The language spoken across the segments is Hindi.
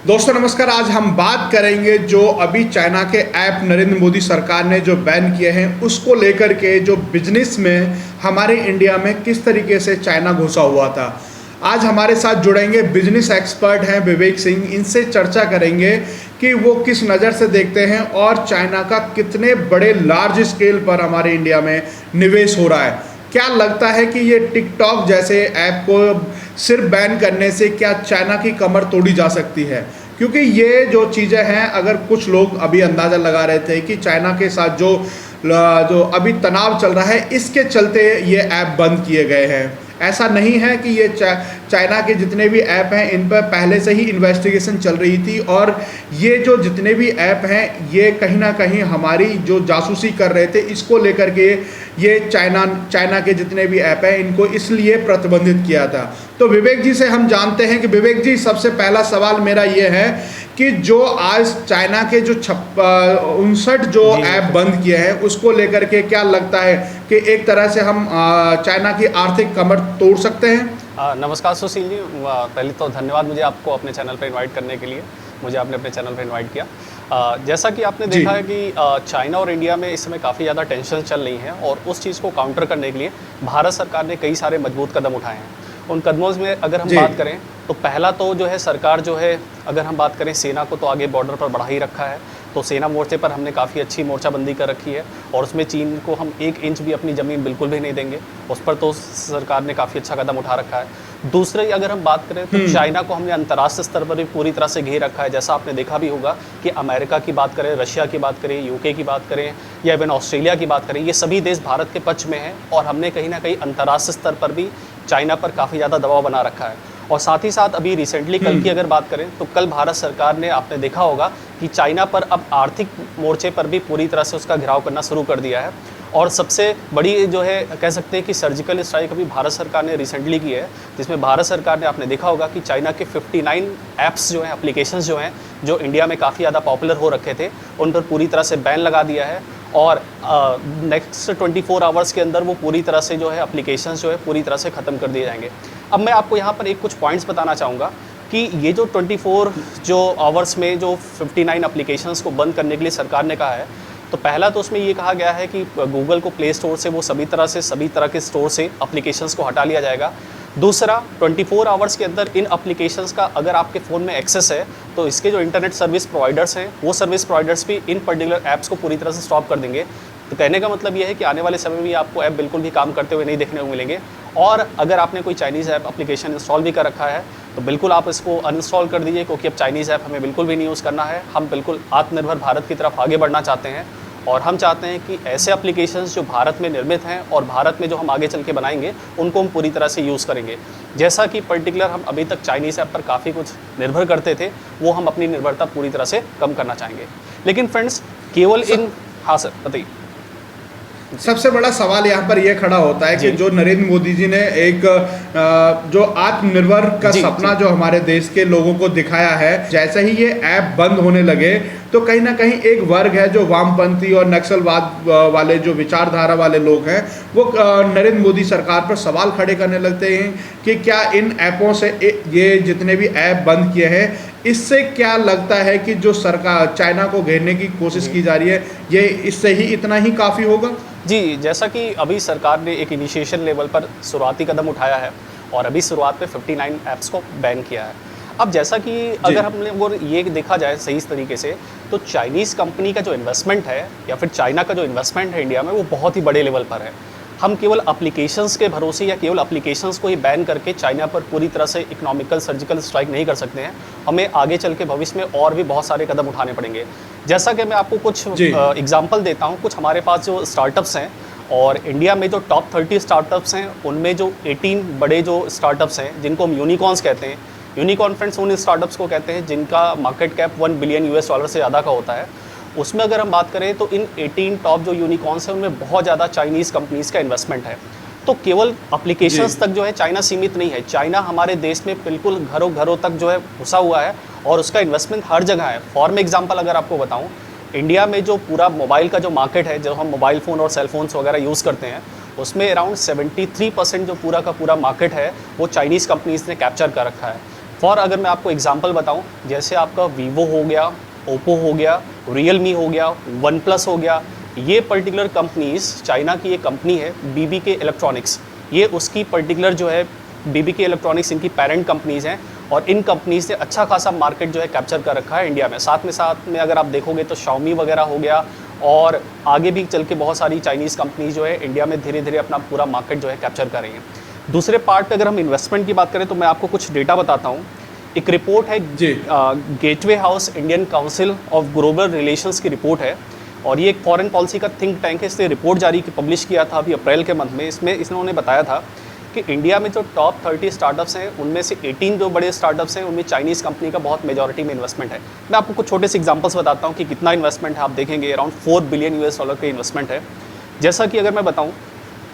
दोस्तों नमस्कार। आज हम बात करेंगे जो अभी चाइना के ऐप नरेंद्र मोदी सरकार ने जो बैन किए हैं उसको लेकर के जो बिजनेस में हमारे इंडिया में किस तरीके से चाइना घुसा हुआ था। आज हमारे साथ जुड़ेंगे बिजनेस एक्सपर्ट हैं विवेक सिंह। इनसे चर्चा करेंगे कि वो किस नज़र से देखते हैं और चाइना का कितने बड़े लार्ज स्केल पर हमारे इंडिया में निवेश हो रहा है। क्या लगता है कि ये टिकटॉक जैसे ऐप को सिर्फ बैन करने से क्या चाइना की कमर तोड़ी जा सकती है, क्योंकि ये जो चीज़ें हैं, अगर कुछ लोग अभी अंदाज़ा लगा रहे थे कि चाइना के साथ जो अभी तनाव चल रहा है इसके चलते ये ऐप बंद किए गए हैं। ऐसा नहीं है कि ये चाइना के जितने भी ऐप हैं इन पर पहले से ही इन्वेस्टिगेशन चल रही थी और ये जो जितने भी ऐप हैं ये कहीं ना कहीं हमारी जो जासूसी कर रहे थे इसको लेकर के ये चाइना के जितने भी ऐप हैं इनको इसलिए प्रतिबंधित किया था। तो विवेक जी से हम जानते हैं कि विवेक जी, सबसे पहला सवाल मेरा ये है कि जो आज चाइना के जो 59 जो ऐप बंद किए हैं उसको लेकर के क्या लगता है कि एक तरह से हम चाइना की आर्थिक कमर तोड़ सकते हैं? नमस्कार सुशील जी, पहले तो धन्यवाद मुझे आपको अपने चैनल पर इनवाइट करने के लिए। मुझे आपने अपने चैनल पर इनवाइट किया। जैसा कि आपने देखा है कि चाइना और इंडिया में इस समय काफ़ी ज़्यादा टेंशन चल रही हैं और उस चीज़ को काउंटर करने के लिए भारत सरकार ने कई सारे मजबूत कदम उठाए हैं। उन कदमों में अगर हम बात करें तो पहला तो जो है सरकार जो है, अगर हम बात करें सेना को तो आगे बॉर्डर पर बढ़ा ही रखा है। तो सेना मोर्चे पर हमने काफ़ी अच्छी मोर्चाबंदी कर रखी है और उसमें चीन को हम 1 इंच भी अपनी ज़मीन बिल्कुल भी नहीं देंगे। उस पर तो सरकार ने काफ़ी अच्छा कदम उठा रखा है। दूसरे अगर हम बात करें तो चाइना को हमने अंतर्राष्ट्रीय स्तर पर भी पूरी तरह से घेर रखा है। जैसा आपने देखा भी होगा कि अमेरिका की बात करें, रशिया की बात करें, यूके की बात करें या इवन ऑस्ट्रेलिया की बात करें, ये सभी देश भारत के पक्ष में हैं और हमने कहीं ना कहीं अंतर्राष्ट्रीय स्तर पर भी चाइना पर काफ़ी ज़्यादा दबाव बना रखा है। और साथ ही साथ अभी रिसेंटली कल की अगर बात करें तो कल भारत सरकार ने, आपने देखा होगा कि चाइना पर अब आर्थिक मोर्चे पर भी पूरी तरह से उसका घेराव करना शुरू कर दिया है। और सबसे बड़ी जो है कह सकते हैं कि सर्जिकल स्ट्राइक अभी भारत सरकार ने रिसेंटली की है, जिसमें भारत सरकार ने, आपने देखा होगा कि चाइना के 59 ऐप्स जो हैं, एप्लीकेशंस जो हैं, जो इंडिया में काफ़ी ज़्यादा पॉपुलर हो रखे थे, उन पर पूरी तरह से बैन लगा दिया है। और नेक्स्ट 24 आवर्स के अंदर वो पूरी तरह से जो है एप्लीकेशंस जो है पूरी तरह से ख़त्म कर दिए जाएंगे। अब मैं आपको यहाँ पर कुछ पॉइंट्स बताना चाहूँगा कि ये जो 24 जो आवर्स में जो 59 एप्लीकेशंस को बंद करने के लिए सरकार ने कहा है, तो पहला तो उसमें ये कहा गया है कि गूगल को प्ले स्टोर से वो सभी तरह के स्टोर से एप्लीकेशंस को हटा लिया जाएगा। दूसरा, 24 आवर्स के अंदर इन एप्लीकेशंस का अगर आपके फ़ोन में एक्सेस है तो इसके जो इंटरनेट सर्विस प्रोवाइडर्स हैं वो सर्विस प्रोवाइडर्स भी इन पर्टिकुलर ऐप्स को पूरी तरह से स्टॉप कर देंगे। तो कहने का मतलब ये है कि आने वाले समय में आपको ऐप बिल्कुल भी काम करते हुए नहीं देखने को मिलेंगे। और अगर आपने कोई चाइनीज़ ऐप एप्लीकेशन इंस्टॉल भी कर रखा है तो बिल्कुल आप इसको अनइंस्टॉल कर दीजिए, क्योंकि अब चाइनीज़ ऐप हमें बिल्कुल भी नहीं यूज़ करना है। हम बिल्कुल आत्मनिर्भर भारत की तरफ आगे बढ़ना चाहते हैं और हम चाहते हैं कि ऐसे एप्लीकेशंस जो भारत में निर्मित हैं और भारत में जो हम आगे चल के बनाएंगे उनको हम पूरी तरह से यूज़ करेंगे। जैसा कि पर्टिकुलर हम अभी तक चाइनीज़ ऐप पर काफ़ी कुछ निर्भर करते थे, वो हम अपनी निर्भरता पूरी तरह से कम करना चाहेंगे। लेकिन फ्रेंड्स, केवल इन हाँ सर बताइए। सबसे बड़ा सवाल यहाँ पर यह खड़ा होता है कि जो नरेंद्र मोदी जी ने एक जो आत्मनिर्भर का सपना जो हमारे देश के लोगों को दिखाया है, जैसे ही ये ऐप बंद होने लगे तो कहीं ना कहीं एक वर्ग है जो वामपंथी और नक्सलवाद वाले जो विचारधारा वाले लोग हैं वो नरेंद्र मोदी सरकार पर सवाल खड़े करने लगते हैं कि क्या इन ऐपों से ये जितने भी ऐप बंद किए हैं इससे क्या लगता है कि जो सरकार चाइना को घेरने की कोशिश की जा रही है ये इससे ही इतना ही काफ़ी होगा? जी, जैसा कि अभी सरकार ने एक इनिशिएशन लेवल पर शुरुआती कदम उठाया है और अभी शुरुआत पे 59 ऐप्स को बैन किया है। अब जैसा कि अगर हमने वो ये देखा जाए सही तरीके से, तो चाइनीज़ कंपनी का जो इन्वेस्टमेंट है या फिर चाइना का जो इन्वेस्टमेंट है इंडिया में वो बहुत ही बड़े लेवल पर है। हम केवल एप्लीकेशंस के भरोसे या केवल एप्लीकेशंस को ही बैन करके चाइना पर पूरी तरह से इकोनॉमिकल सर्जिकल स्ट्राइक नहीं कर सकते हैं। हमें आगे चल के भविष्य में और भी बहुत सारे कदम उठाने पड़ेंगे। जैसा कि मैं आपको कुछ एग्जांपल देता हूं, कुछ हमारे पास जो स्टार्टअप्स हैं और इंडिया में जो टॉप 30 स्टार्टअप्स हैं उनमें जो 18 बड़े जो स्टार्टअप्स हैं जिनको हम यूनिकॉर्न्स कहते हैं। यूनिकॉर्न फ्रेंड्स उन स्टार्टअप्स को कहते हैं जिनका मार्केट कैप $1 बिलियन से ज़्यादा का होता है। उसमें अगर हम बात करें तो इन 18 टॉप जो यूनिकॉर्न्स हैं उनमें बहुत ज़्यादा चाइनीज़ कंपनीज़ का इन्वेस्टमेंट है। तो केवल एप्लीकेशंस तक जो है चाइना सीमित नहीं है। चाइना हमारे देश में बिल्कुल घरों घरों तक जो है घुसा हुआ है और उसका इन्वेस्टमेंट हर जगह है। फॉर एग्जांपल अगर आपको बताऊं, इंडिया में जो पूरा मोबाइल का जो मार्केट है, जो हम मोबाइल फ़ोन और सेल फोन्स वगैरह यूज़ करते हैं, उसमें अराउंड 73% जो पूरा का पूरा मार्केट है वो चाइनीज़ कंपनीज़ ने कैप्चर कर रखा है। फॉर अगर मैं आपको एग्जांपल बताऊं, जैसे आपका वीवो हो गया, ओप्पो हो गया, रियलमी हो गया, वन प्लस हो गया, ये पर्टिकुलर कंपनीज, चाइना की ये कंपनी है बीबीके इलेक्ट्रॉनिक्स, ये उसकी पर्टिकुलर जो है बीबीके इलेक्ट्रॉनिक्स इनकी पेरेंट कंपनीज हैं और इन कंपनीज ने अच्छा खासा मार्केट जो है कैप्चर कर रखा है इंडिया में। साथ में अगर आप देखोगे तो शाओमी वगैरह हो गया और आगे भी चल के बहुत सारी चाइनीज़ कंपनीज जो है इंडिया में धीरे धीरे अपना पूरा मार्केट जो है कैप्चर कर रही हैं। दूसरे पार्ट पे अगर हम इन्वेस्टमेंट की बात करें तो मैं आपको कुछ डेटा बताता हूँ। एक रिपोर्ट है gateway house Indian council of global relations की रिपोर्ट है और ये एक फॉरेन पॉलिसी का थिंक टैंक है। इसने रिपोर्ट जारी पब्लिश किया था अभी अप्रैल के मंथ में। इसमें इन्होंने बताया था कि इंडिया में जो टॉप 30 स्टार्टअप्स हैं उनमें से 18 जो बड़े स्टार्टअप्स हैं उनमें चाइनीज़ कंपनी का बहुत मेजॉरिटी में इन्वेस्टमेंट है। मैं आपको कुछ छोटे से एग्जांपल्स बताता हूँ कि कितना इन्वेस्टमेंट है। आप देखेंगे अराउंड $4 बिलियन के इन्वेस्टमेंट है। जैसा कि अगर मैं बताऊँ,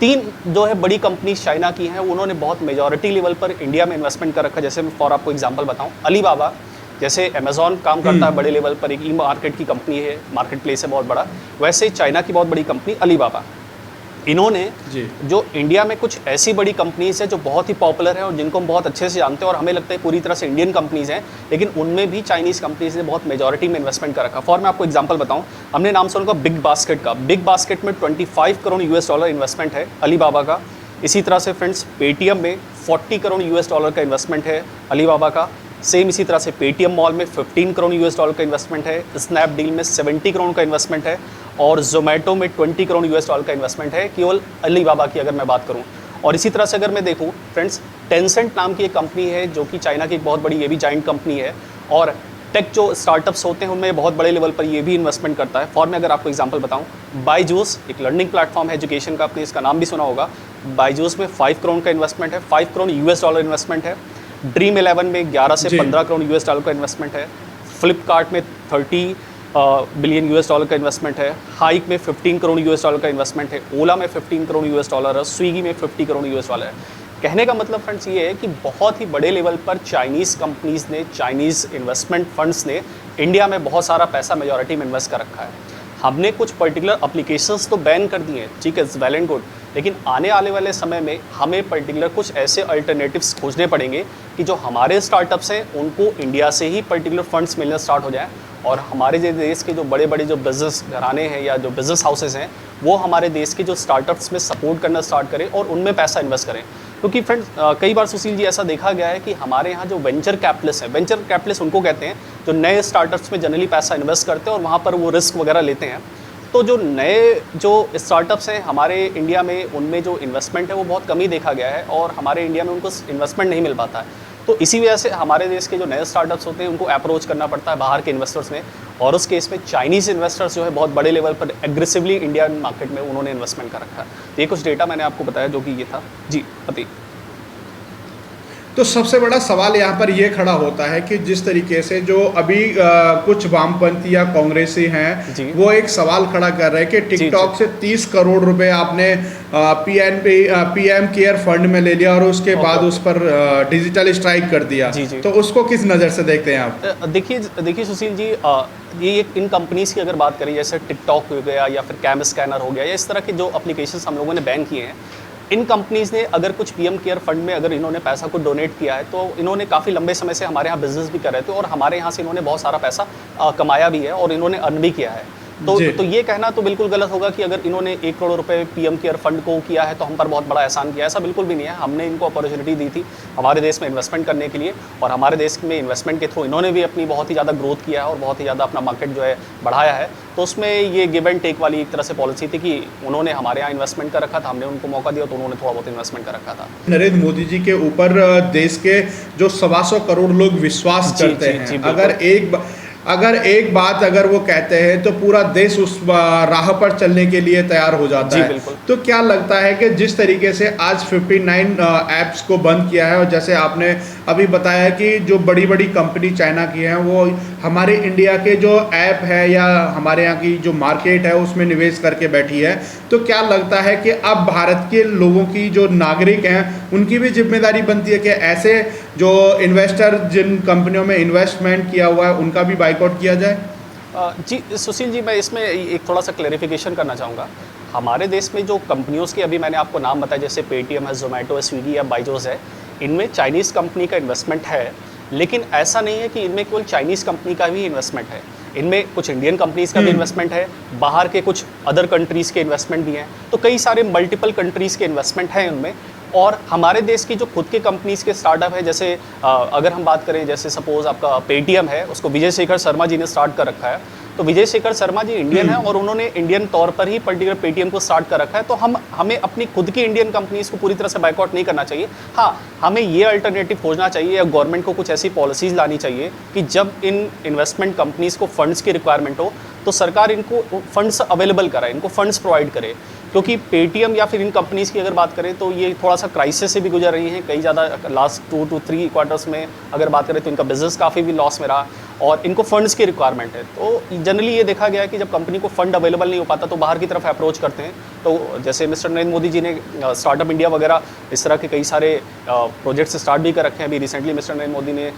3 जो है बड़ी कंपनी चाइना की हैं उन्होंने बहुत मेजॉरिटी लेवल पर इंडिया में इन्वेस्टमेंट कर रखा है। जैसे मैं फॉर आपको एग्जांपल बताऊँ, अलीबाबा, जैसे अमेजॉन काम करता है बड़े लेवल पर, एक ई मार्केट की कंपनी है, मार्केट प्लेस है बहुत बड़ा, वैसे चाइना की बहुत बड़ी कंपनी अलीबाबा, इन्होंने जो इंडिया में कुछ ऐसी बड़ी कंपनीज है जो बहुत ही पॉपुलर है और जिनको हम बहुत अच्छे से जानते हैं और हमें लगता है पूरी तरह से इंडियन कंपनीज हैं, लेकिन उनमें भी चाइनीज़ कंपनीज ने बहुत मेजॉरिटी में इन्वेस्टमेंट कर रखा। फॉर मैं आपको एग्जांपल बताऊं, हमने नाम सुना बिग बास्केट का। बिग बास्केट में $25 करोड़ इन्वेस्टमेंट है अलीबाबा का। इसी तरह से फ्रेंड्स पेटीएम में $40 करोड़ का इन्वेस्टमेंट है अलीबाबा का। सेम इसी तरह से पेटीएम मॉल में $15 करोड़ का इन्वेस्टमेंट है। स्नैपडील में $70 करोड़ का इन्वेस्टमेंट है और जोमेटो में $20 करोड़ का इन्वेस्टमेंट है केवल अलीबाबा की अगर मैं बात करूं। और इसी तरह से अगर मैं देखूं फ्रेंड्स, टेंसेंट नाम की एक कंपनी है जो कि चाइना की एक बहुत बड़ी ये भी जाइंट कंपनी है और टेक जो स्टार्टअप्स होते हैं उनमें बहुत बड़े लेवल पर ये भी इन्वेस्टमेंट करता है। फॉर मैं अगर आपको एग्जांपल बताऊं, बायजूस एक लर्निंग प्लेटफॉर्म है एजुकेशन का, आपने इसका नाम भी सुना होगा। बायजूस में $5 करोड़ का इन्वेस्टमेंट है, $5 करोड़ इन्वेस्टमेंट है। ड्रीम 11 में 11 से 15 करोड़ का इन्वेस्टमेंट है। फ्लिपकार्ट में $30 बिलियन का इन्वेस्टमेंट है। हाइक में $15 करोड़ का इन्वेस्टमेंट है। ओला में $15 करोड़ है। स्विगी में $50 करोड़ है। कहने का मतलब फ्रेंड्स ये है कि बहुत ही बड़े लेवल पर चाइनीज़ कंपनीज़ ने, चाइनीज़ इन्वेस्टमेंट फंड्स ने इंडिया में बहुत सारा पैसा मेजॉरिटी में इन्वेस्ट कर रखा है। हमने कुछ पर्टिकुलर एप्लीकेशंस तो बैन कर दिए हैं, ठीक है, वेल एंड गुड, लेकिन आने वाले समय में हमें पर्टिकुलर कुछ ऐसे अल्टरनेटिव्स खोजने पड़ेंगे कि जो हमारे स्टार्टअप्स हैं उनको इंडिया से ही पर्टिकुलर फंड्स मिलना स्टार्ट हो जाए और हमारे देश के जो बड़े बड़े जो बिज़नेस घराने हैं या जो बिज़नेस हाउसेस हैं वो हमारे देश के जो स्टार्टअप्स में सपोर्ट करना स्टार्ट करें और उनमें पैसा इन्वेस्ट करें। क्योंकि फ्रेंड्स कई बार सुशील जी ऐसा देखा गया है कि हमारे यहाँ जो वेंचर कैपिटलिस्ट हैं, वेंचर कैपिटलिस्ट उनको कहते हैं जो नए स्टार्टअप्स में जनरली पैसा इन्वेस्ट करते हैं और वहाँ पर वो रिस्क वगैरह लेते हैं। तो जो नए जो स्टार्टअप्स हैं हमारे इंडिया में, उनमें जो इन्वेस्टमेंट है वो बहुत कम ही देखा गया है और हमारे इंडिया में उनको इन्वेस्टमेंट नहीं मिल पाता है। तो इसी वजह से हमारे देश के जो नए स्टार्टअप्स होते हैं उनको अप्रोच करना पड़ता है बाहर के इन्वेस्टर्स में, और उस केस में चाइनीज़ इन्वेस्टर्स जो है बहुत बड़े लेवल पर एग्रेसिवली इंडियन मार्केट में उन्होंने इन्वेस्टमेंट कर रखा है। तो ये कुछ डेटा मैंने आपको बताया जो कि ये था जी पति। तो सबसे बड़ा सवाल यहाँ पर ये खड़ा होता है कि जिस तरीके से जो अभी कुछ वामपंथी या कांग्रेसी हैं वो एक सवाल खड़ा कर रहे हैं कि टिकटॉक से 30 करोड़ रुपए आपने पीएम केयर फंड में ले लिया और उसके बाद उस पर डिजिटल स्ट्राइक कर दिया। तो उसको किस नज़र से देखते हैं आप? देखिए सुशील जी, ये इन कंपनीज़ की अगर बात करें, जैसे टिकटॉक हो गया या फिर कैम स्कैनर हो गया या इस तरह के जो एप्लीकेशंस हम लोगों ने बैन किए हैं, इन कंपनीज़ ने अगर कुछ पीएम केयर फंड में अगर इन्होंने पैसा को डोनेट किया है तो इन्होंने काफ़ी लंबे समय से हमारे यहाँ बिजनेस भी कर रहे थे और हमारे यहाँ से इन्होंने बहुत सारा पैसा कमाया भी है और इन्होंने अर्न भी किया है। तो ये कहना तो बिल्कुल गलत होगा कि अगर इन्होंने 1 करोड़ रुपए पीएम केयर फंड को किया है तो हम पर बहुत बड़ा एहसान किया है। ऐसा बिल्कुल भी नहीं है। हमने इनको अपॉर्चुनिटी दी थी हमारे देश में इन्वेस्टमेंट करने के लिए और हमारे देश में इन्वेस्टमेंट के थ्रू इन्होंने भी अपनी बहुत ही ज़्यादा ग्रोथ किया है और बहुत ही ज़्यादा अपना मार्केट जो है बढ़ाया है। तो उसमें ये गिव एंड टेक वाली एक तरह से पॉलिसी थी कि उन्होंने हमारे यहाँ इन्वेस्टमेंट कर रखा था, हमने उनको मौका दिया तो उन्होंने थोड़ा बहुत इन्वेस्टमेंट कर रखा था। नरेंद्र मोदी जी के ऊपर देश के जो 125 करोड़ लोग विश्वास करते हैं, अगर एक बात अगर वो कहते हैं तो पूरा देश उस राह पर चलने के लिए तैयार हो जाता है। तो क्या लगता है कि जिस तरीके से आज 59 ऐप्स को बंद किया है और जैसे आपने अभी बताया कि जो बड़ी बड़ी कंपनी चाइना की हैं वो हमारे इंडिया के जो ऐप है या हमारे यहाँ की जो मार्केट है उसमें निवेश करके बैठी है, तो क्या लगता है कि अब भारत के लोगों की जो नागरिक हैं उनकी भी जिम्मेदारी बनती है कि ऐसे जो इन्वेस्टर जिन कंपनियों में इन्वेस्टमेंट किया हुआ है उनका भी बाइकआउट किया जाए? जी सुशील जी, मैं इसमें एक थोड़ा सा क्लैरिफिकेशन करना चाहूँगा। हमारे देश में जो कंपनियों के अभी मैंने आपको नाम बताया, जैसे पेटीएम है, जोमेटो है, स्विगी है, बायजूस है, इनमें चाइनीज़ कंपनी का इन्वेस्टमेंट है, लेकिन ऐसा नहीं है कि इनमें केवल चाइनीज़ कंपनी का भी इन्वेस्टमेंट है, इनमें कुछ इंडियन कंपनीज़ का भी इन्वेस्टमेंट है, बाहर के कुछ अदर कंट्रीज़ के इन्वेस्टमेंट भी हैं, तो कई सारे मल्टीपल कंट्रीज़ के इन्वेस्टमेंट हैं उनमें। और हमारे देश की जो खुद के कंपनीज़ के स्टार्टअप है, जैसे अगर हम बात करें, जैसे सपोज़ आपका पेटीएम है, उसको विजय शेखर शर्मा जी ने स्टार्ट कर रखा है। तो विजय शेखर शर्मा जी इंडियन है और उन्होंने इंडियन तौर पर ही पर्टिकुलर पेटीएम को स्टार्ट कर रखा है। तो हमें अपनी खुद की इंडियन कंपनीज़ को पूरी तरह से बायकॉट नहीं करना चाहिए। हाँ, हमें ये अल्टरनेटिव खोजना चाहिए या गवर्नमेंट को कुछ ऐसी पॉलिसीज़ लानी चाहिए कि जब इन इन्वेस्टमेंट कंपनीज़ को फंड्स की रिक्वायरमेंट हो तो सरकार इनको फंड्स अवेलेबल कराए, इनको फंड्स प्रोवाइड करे। क्योंकि पेटीएम या फिर इन कंपनीज़ की अगर बात करें तो ये थोड़ा सा क्राइसिस से भी गुजर रही हैं, कई ज़्यादा लास्ट 2 to 3 क्वार्टर्स में अगर बात करें तो इनका बिजनेस काफ़ी भी लॉस में रहा और इनको फंड्स की रिक्वायरमेंट है। तो जनरली ये देखा गया है कि जब कंपनी को फंड अवेलेबल नहीं हो पाता तो बाहर की तरफ अप्रोच करते हैं। तो जैसे मिस्टर नरेंद्र मोदी जी ने स्टार्टअप इंडिया वगैरह इस तरह के कई सारे प्रोजेक्ट्स स्टार्ट भी कर रखे हैं। अभी रिसेंटली मिस्टर नरेंद्र मोदी ने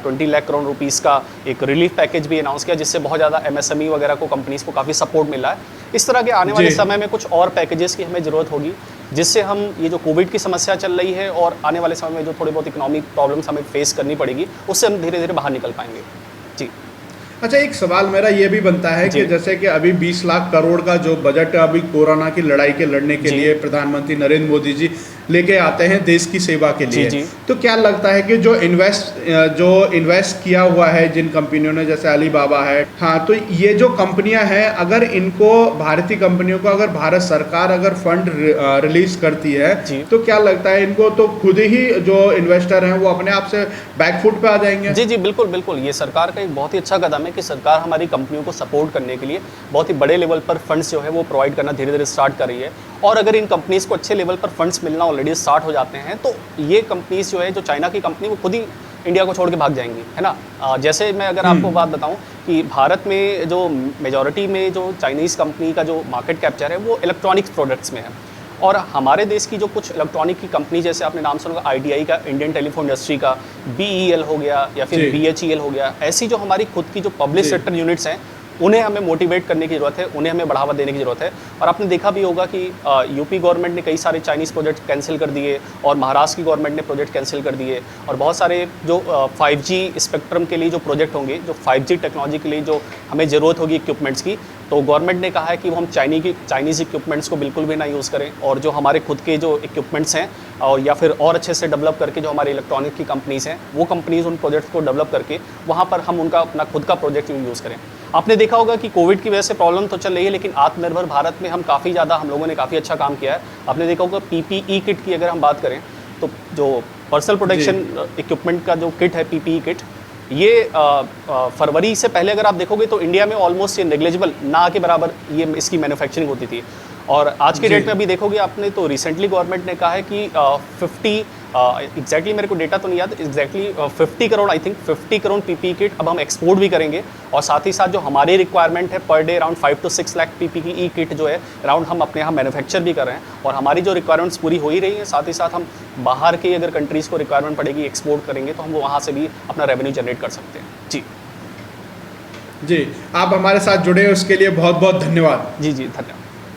20 लाख करोड़ रुपीज़ का एक रिलीफ पैकेज भी अनाउंस किया, जिससे बहुत ज़्यादा एमएसएमई वगैरह को कंपनीज़ को काफ़ी सपोर्ट मिला है। इस तरह के आने वाले समय में कुछ और पैकेजेस की हमें ज़रूरत होगी, जिससे हम ये जो कोविड की समस्या चल रही है और आने वाले समय में जो थोड़ी बहुत इकोनॉमिक प्रॉब्लम्स हमें फेस करनी पड़ेगी, उससे हम धीरे धीरे बाहर निकल पाएंगे। जी। अच्छा, एक सवाल मेरा ये भी बनता है कि जैसे कि अभी 20 लाख करोड़ का जो बजट अभी कोरोना की लड़ाई के लड़ने के लिए प्रधानमंत्री नरेंद्र मोदी जी लेके आते हैं देश की सेवा के लिए, तो क्या लगता है कि जो इन्वेस्ट किया हुआ है जिन कंपनियों ने, जैसे अलीबाबा है, हाँ, तो ये जो कंपनियां हैं, अगर इनको भारतीय कंपनियों को अगर भारत सरकार अगर फंड रिलीज करती है तो क्या लगता है इनको तो खुद ही जो इन्वेस्टर हैं वो अपने आप से बैकफुट पे आ जाएंगे? जी जी, बिल्कुल बिल्कुल, ये सरकार का एक बहुत ही अच्छा कदम है कि सरकार हमारी कंपनियों को सपोर्ट करने के लिए बहुत ही बड़े लेवल पर फंड्स जो है वो प्रोवाइड करना धीरे धीरे स्टार्ट कर रही है। और अगर इन कंपनीज़ को अच्छे लेवल पर फंड्स मिलना ऑलरेडी स्टार्ट हो जाते हैं तो ये कंपनीज़ जो है, जो चाइना की कंपनी, वो खुद ही इंडिया को छोड़ के भाग जाएंगी, है ना। जैसे मैं अगर आपको बात बताऊं कि भारत में जो मेजॉरिटी में जो चाइनीज़ कंपनी का जो मार्केट कैप्चर है वो इलेक्ट्रॉनिक्स प्रोडक्ट्स में है। और हमारे देश की जो कुछ इलेक्ट्रॉनिक की कंपनी, जैसे आपने नाम सुना होगा ITI का, इंडियन टेलीफोन इंडस्ट्री का, BEL हो गया या फिर BHEL हो गया, ऐसी जो हमारी खुद की जो पब्लिक सेक्टर यूनिट्स हैं, उन्हें हमें मोटिवेट करने की ज़रूरत है, उन्हें हमें बढ़ावा देने की ज़रूरत है। और आपने देखा भी होगा कि यूपी गवर्नमेंट ने कई सारे चाइनीज़ प्रोजेक्ट कैंसिल कर दिए और महाराष्ट्र की गवर्नमेंट ने प्रोजेक्ट कैंसिल कर दिए। और बहुत सारे जो 5G स्पेक्ट्रम के लिए जो प्रोजेक्ट होंगे, जो 5G टेक्नोलॉजी के लिए जो हमें ज़रूरत होगी इक्विपमेंट्स की, तो गवर्नमेंट ने कहा है कि वो हम चाइनीज़ इक्विपमेंट्स को बिल्कुल भी ना यूज़ करें और जो हमारे खुद के जो इक्विपमेंट्स हैं और या फिर और अच्छे से डेवलप करके जो हमारे इलेक्ट्रॉनिक की कंपनीज़ हैं, वो कंपनीज़ उन प्रोजेक्ट्स को डेवलप करके वहाँ पर हम उनका अपना खुद का प्रोजेक्ट यूज़ करें। आपने देखा होगा कि कोविड की वजह से प्रॉब्लम तो चल रही है, लेकिन आत्मनिर्भर भारत में हम लोगों ने काफ़ी अच्छा काम किया है। आपने देखा होगा PPE किट की अगर हम बात करें तो जो पर्सनल प्रोटेक्शन इक्विपमेंट का जो किट है, PPE किट, ये फरवरी से पहले अगर आप देखोगे तो इंडिया में ऑलमोस्ट ये नेग्लिजिबल, ना के बराबर ये इसकी मैन्युफैक्चरिंग होती थी। और आज के डेट में अभी देखोगे आपने तो रिसेंटली गवर्नमेंट ने कहा है कि 50 एग्जैक्टली मेरे को डेटा तो नहीं याद exactly 50 crore, I think 50 crore PPE kit अब हम एक्सपोर्ट भी करेंगे। और साथ ही साथ जो हमारी रिक्वायरमेंट है per day around 5 to 6 lakh PPE kit जो है अराउंड हम अपने यहाँ मैन्युफैक्चर भी कर रहे हैं। और हमारी जो रिक्वायरमेंट्स पूरी हो ही रही है, साथ ही साथ हम बाहर की अगर कंट्रीज़ को रिक्वायरमेंट पड़ेगी एक्सपोर्ट करेंगे तो हम वहाँ से भी अपना रेवेन्यू जनरेट कर सकते हैं। जी जी, आप हमारे साथ जुड़े उसके लिए बहुत बहुत धन्यवाद। जी जी, धन्यवाद।